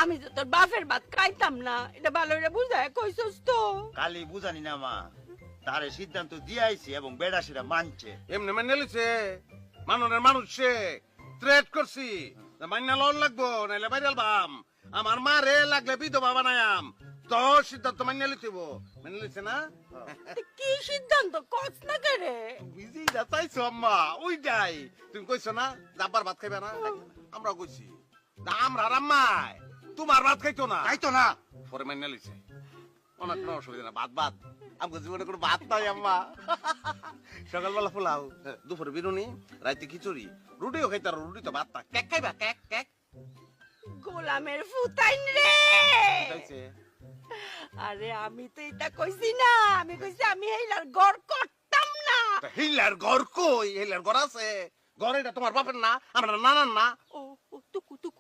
আমি তো তোর বাপের ভাত খাইতাম না, এটা ভালো করে বুঝায় কইছস তো। কালি বুঝানি না মা, তারে সিদ্ধান্ত দিয়ে আইছি এবং বেড়া সেটা মানছে। এমনি মেনে লিছে মাননের মানুষ সে থ্রেট করছি মাইনা লন লাগবো নাইলে বাইরে আলবাম আমার মা রে লাগলে বিধবা বানায়াম তো সিদ্ধান্ত মাইনা লিতেব মেনে লিছে না কি সিদ্ধান্ত কস না করে? বুঝি না চাইছো আম্মা ওই যাই তুমি কইছো না যাবার ভাত খাইবে না আমরা কইছি না আমরা আম্মাই তোমার ভাত খাইতো না তাই তো না। পরে মাইনা লিছে অনেক কোনো অসুবিধা না ভাত ভাত আমাকে জীবনে কোনো ভাত নাই আম্মা সকালবেলা পোলাও দুপুরে বিরুনি রাইতে খিচুড়ি রুটিও খাইতে রুটি তো ভাত না কেক খাইবা কেক কেক গোলামের ফুতাইন রে। খাইছে আরে আমি তো এটা কইছি না, আমি কইছি আমি এইলার ঘর করতাম না। হিলার ঘর কই হিলার ঘর আছে ঘর এটা তোমার বাপের না আমরা নানার না ও ও, টুকু টুকু